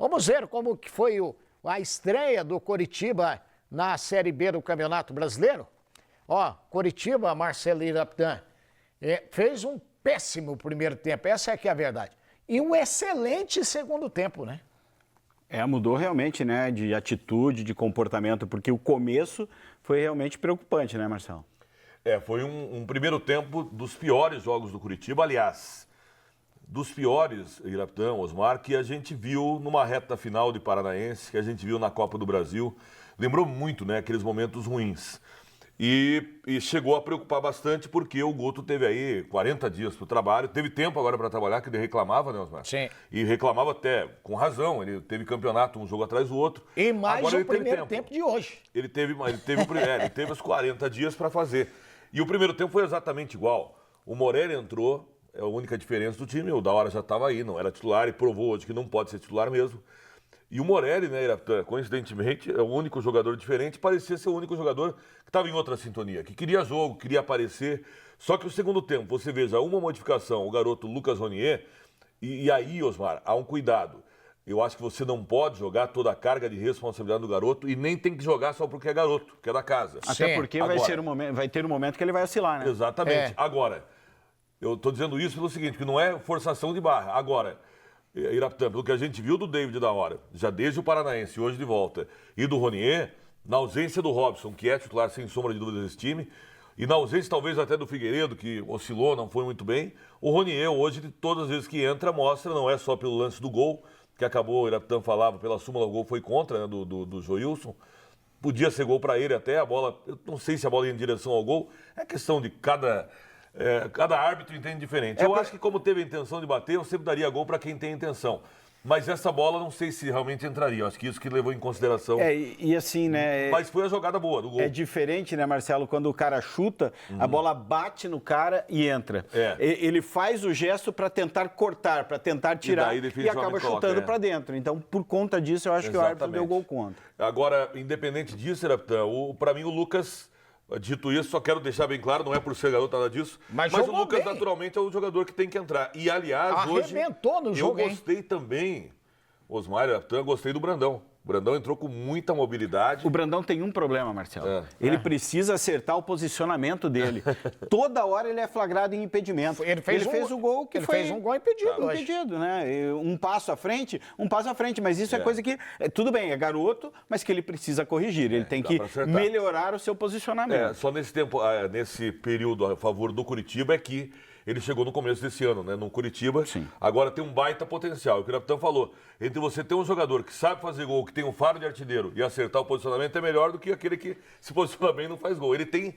Vamos ver como que foi a estreia do Coritiba na Série B do Campeonato Brasileiro. Ó, Coritiba, Marcelo Iraptan, fez um péssimo primeiro tempo, essa é que é a verdade. E um excelente segundo tempo, né? Mudou realmente, né, de atitude, de comportamento, porque o começo foi realmente preocupante, né, Marcelo? Foi um primeiro tempo dos piores jogos do Coritiba, aliás, dos piores, Iraptan, Osmar, que a gente viu numa reta final de Paranaense, que a gente viu na Copa do Brasil. Lembrou muito, né, aqueles momentos ruins. E chegou a preocupar bastante porque o Guto teve aí 40 dias para o trabalho, teve tempo agora para trabalhar, que ele reclamava, né, Osmar? Sim. E reclamava até com razão, ele teve campeonato um jogo atrás do outro. E mais agora o primeiro tempo de hoje. Ele teve os 40 dias para fazer. E o primeiro tempo foi exatamente igual. O Morelli entrou, é a única diferença do time, o da hora já estava aí, não era titular e provou hoje que não pode ser titular mesmo. E o Morelli, né, coincidentemente, é o único jogador diferente, parecia ser o único jogador que estava em outra sintonia, que queria jogo, queria aparecer. Só que o segundo tempo, você veja, uma modificação, o garoto Lucas Ronier, e aí, Osmar, há um cuidado. Eu acho que você não pode jogar toda a carga de responsabilidade do garoto e nem tem que jogar só porque é garoto, que é da casa. Até porque vai ter um momento que ele vai oscilar, né? Exatamente. Agora, eu estou dizendo isso pelo seguinte, que não é forçação de barra. Agora, Iraptan, pelo que a gente viu do David da hora, já desde o Paranaense, hoje de volta, e do Ronier, na ausência do Robson, que é titular sem sombra de dúvidas desse time, e na ausência talvez até do Figueiredo, que oscilou, não foi muito bem, o Ronier hoje, todas as vezes que entra, mostra, não é só pelo lance do gol, que acabou, o Iraptan falava, pela súmula, o gol foi contra, né, do Joilson. Podia ser gol para ele até, a bola, eu não sei se a bola ia em direção ao gol, é questão de cada árbitro entende diferente. Eu acho que como teve a intenção de bater, eu sempre daria gol para quem tem intenção. Mas essa bola, não sei se realmente entraria. Eu acho que isso que levou em consideração. E assim, né? Mas foi a jogada boa do gol. É diferente, né, Marcelo? Quando o cara chuta, a bola bate no cara e entra. Ele faz o gesto para tentar cortar, para tentar tirar e acaba chutando para dentro. Então, por conta disso, eu acho que o árbitro deu gol contra. Agora, independente disso, para mim o Lucas... Dito isso, só quero deixar bem claro, não é por ser garoto, nada disso, mas o Lucas, naturalmente, é o jogador que tem que entrar. E, aliás, arrebentou no jogo, eu gostei também, Osmar, eu gostei do Brandão. O Brandão entrou com muita mobilidade. O Brandão tem um problema, Marcelo. Ele precisa acertar o posicionamento dele. Toda hora ele é flagrado em impedimento. Ele fez o gol que foi... Ele fez um gol impedido hoje. Impedido, né? Um passo à frente. Mas isso é coisa que... Tudo bem, é garoto, mas que ele precisa corrigir. Ele tem que melhorar o seu posicionamento. Só nesse tempo, nesse período a favor do Coritiba é que ele chegou no começo desse ano, né? No Coritiba. Sim. Agora tem um baita potencial. O que o Iraptan falou, entre você ter um jogador que sabe fazer gol, que tem um faro de artilheiro e acertar o posicionamento é melhor do que aquele que se posiciona bem e não faz gol. Ele tem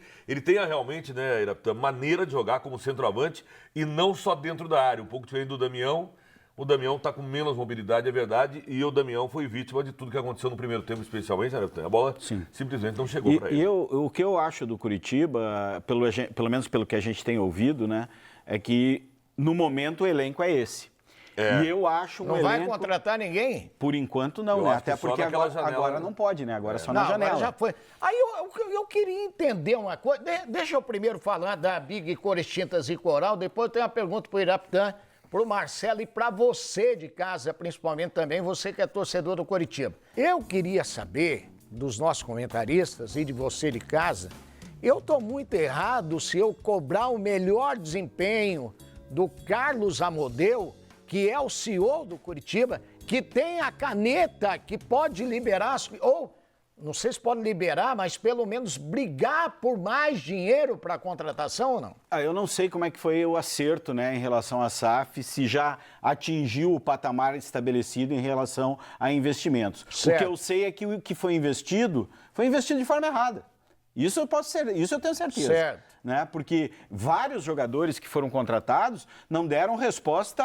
realmente, né, Iraptan, maneira de jogar como centroavante e não só dentro da área. Um pouco diferente do Damião. O Damião está com menos mobilidade, é verdade, e o Damião foi vítima de tudo que aconteceu no primeiro tempo, especialmente, né, Iraptan? A bola simplesmente não chegou para ele. O que eu acho do Coritiba, pelo menos pelo que a gente tem ouvido, né, é que no momento o elenco é esse. E eu acho não vai contratar ninguém? Por enquanto não, né? Até porque agora não pode, né? Agora só na janela. Agora já foi. Aí eu queria entender uma coisa. Deixa eu primeiro falar da Big Cores Tintas e Coral, depois eu tenho uma pergunta para o Iraptan, para o Marcelo e para você de casa, principalmente também, você que é torcedor do Coritiba. Eu queria saber dos nossos comentaristas e de você de casa, eu estou muito errado se eu cobrar o melhor desempenho do Carlos Amodeu, que é o CEO do Coritiba, que tem a caneta que pode liberar, ou não sei se pode liberar, mas pelo menos brigar por mais dinheiro para a contratação ou não? Eu não sei como é que foi o acerto, né, em relação à SAF, se já atingiu o patamar estabelecido em relação a investimentos. Certo. O que eu sei é que o que foi investido de forma errada. Isso eu tenho certeza. Certo. Né? Porque vários jogadores que foram contratados não deram resposta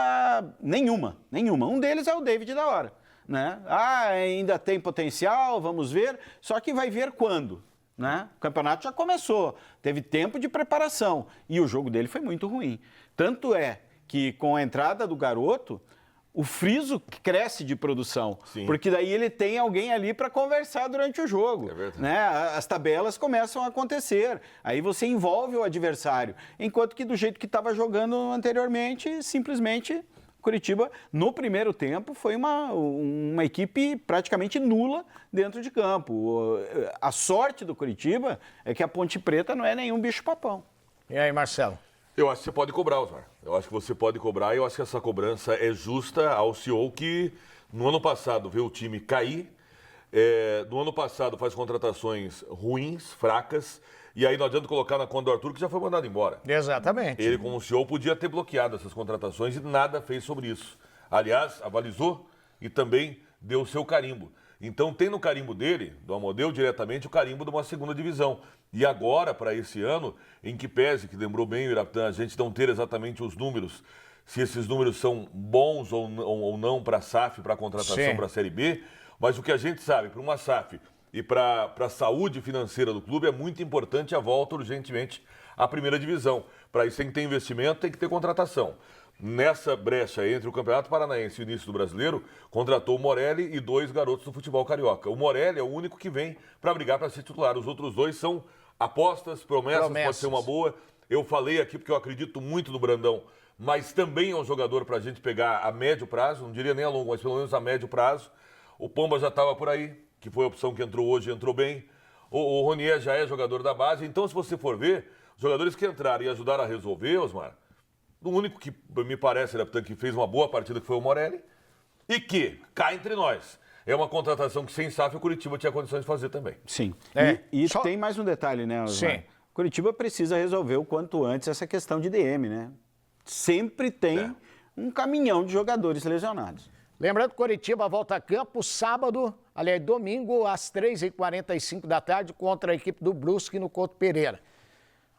nenhuma. Um deles é o David da hora. Né? Ainda tem potencial, vamos ver, só que vai ver quando. Né? O campeonato já começou, teve tempo de preparação e o jogo dele foi muito ruim. Tanto é que com a entrada do garoto, o Friso cresce de produção, porque daí ele tem alguém ali para conversar durante o jogo. Né? As tabelas começam a acontecer, aí você envolve o adversário, enquanto que do jeito que estava jogando anteriormente, simplesmente Curitiba, no primeiro tempo, foi uma equipe praticamente nula dentro de campo. A sorte do Curitiba é que a Ponte Preta não é nenhum bicho-papão. E aí, Marcelo? Eu acho que você pode cobrar, Osmar. Eu acho que você pode cobrar e eu acho que essa cobrança é justa ao CEO que no ano passado vê o time cair, no ano passado faz contratações ruins, fracas, e aí não adianta colocar na conta do Arthur que já foi mandado embora. Exatamente. Ele, como CEO, podia ter bloqueado essas contratações e nada fez sobre isso. Aliás, avalizou e também deu o seu carimbo. Então tem no carimbo dele, do Amodeu, diretamente o carimbo de uma segunda divisão. E agora, para esse ano, em que pese, que lembrou bem o Iraptan, a gente não ter exatamente os números, se esses números são bons ou não para a SAF, para a contratação para a Série B, mas o que a gente sabe, para uma SAF e para a saúde financeira do clube, é muito importante a volta urgentemente à primeira divisão. Para isso tem que ter investimento, tem que ter contratação. Nessa brecha entre o Campeonato Paranaense e o início do Brasileiro, contratou o Morelli e 2 garotos do futebol carioca. O Morelli é o único que vem para brigar para ser titular. Os outros 2 são apostas, promessas, pode ser uma boa. Eu falei aqui porque eu acredito muito no Brandão, mas também é um jogador para a gente pegar a médio prazo, não diria nem a longo, mas pelo menos a médio prazo. O Pomba já estava por aí, que foi a opção que entrou hoje, entrou bem. O Ronier já é jogador da base. Então, se você for ver, os jogadores que entraram e ajudaram a resolver, Osmar, o único que me parece, que fez uma boa partida, que foi o Morelli, e que, cá entre nós, é uma contratação que sem SAF o Curitiba tinha condições de fazer também. Sim. E tem mais um detalhe, né, Osmar? Sim. Curitiba precisa resolver o quanto antes essa questão de DM, né? Sempre tem um caminhão de jogadores lesionados. Lembrando que Curitiba volta a campo sábado, aliás, domingo, às 3h45 da tarde, contra a equipe do Brusque no Couto Pereira.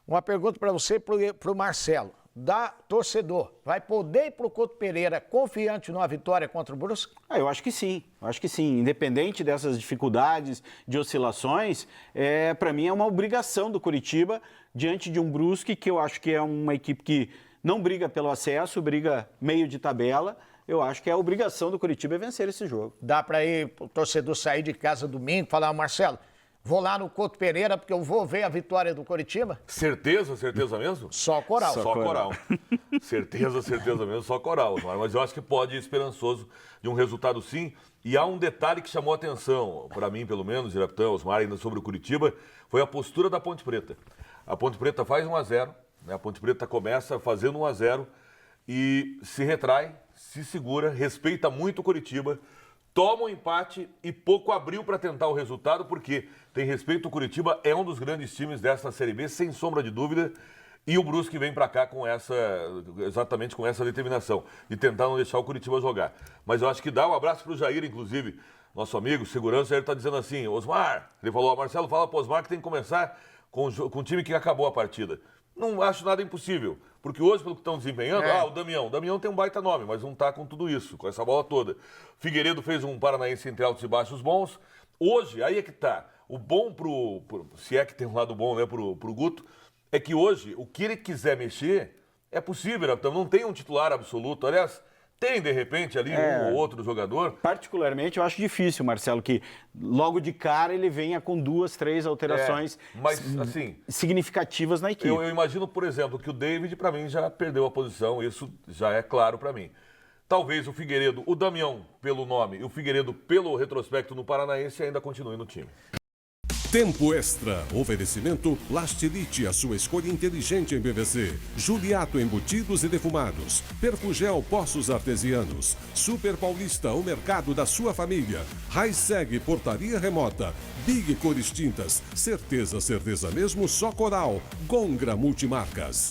Uma pergunta para você e para o Marcelo. Torcedor, vai poder ir para o Couto Pereira confiante numa vitória contra o Brusque? Eu acho que sim, Independente dessas dificuldades, de oscilações, para mim é uma obrigação do Curitiba diante de um Brusque, que eu acho que é uma equipe que não briga pelo acesso, briga meio de tabela. Eu acho que é a obrigação do Curitiba vencer esse jogo. Dá para ir o torcedor sair de casa domingo e falar, Marcelo, vou lá no Couto Pereira porque eu vou ver a vitória do Curitiba? Certeza mesmo? Só Coral. Só Coral. Certeza mesmo, só Coral. Mas eu acho que pode ir esperançoso de um resultado sim. E há um detalhe que chamou a atenção, para mim pelo menos, Iraptan, Osmar, ainda sobre o Curitiba, foi a postura da Ponte Preta. A Ponte Preta faz 1-0, né? A Ponte Preta começa fazendo 1-0 e se retrai, se segura, respeita muito o Curitiba, toma um empate e pouco abriu para tentar o resultado, porque tem respeito, o Curitiba é um dos grandes times desta Série B, sem sombra de dúvida, e o Brusque vem para cá exatamente com essa determinação, de tentar não deixar o Curitiba jogar. Mas eu acho que dá um abraço para o Jair, inclusive, nosso amigo, segurança, ele está dizendo assim, Osmar, ele falou, Marcelo, fala para o Osmar que tem que começar com o time que acabou a partida. Não acho nada impossível, porque hoje, pelo que estão desempenhando, o Damião. O Damião tem um baita nome, mas não está com tudo isso, com essa bola toda. Figueiredo fez um Paranaense entre altos e baixos bons. Hoje, aí é que está. O bom se é que tem um lado bom, né, pro Guto, é que hoje, o que ele quiser mexer, é possível, então não tem um titular absoluto. Aliás, tem, de repente, ali um ou outro jogador. Particularmente, eu acho difícil, Marcelo, que logo de cara ele venha com 2, 3 alterações significativas na equipe. Eu imagino, por exemplo, que o David, para mim, já perdeu a posição, isso já é claro para mim. Talvez o Figueiredo, o Damião pelo nome e o Figueiredo pelo retrospecto no Paranaense ainda continue no time. Tempo Extra. Oferecimento Plastilite, a sua escolha inteligente em PVC. Juliato Embutidos e Defumados. Perfugel Poços Artesianos. Super Paulista, o mercado da sua família. Raiseg Portaria Remota. Big Cores Tintas. Certeza mesmo, só Coral. Gongra Multimarcas.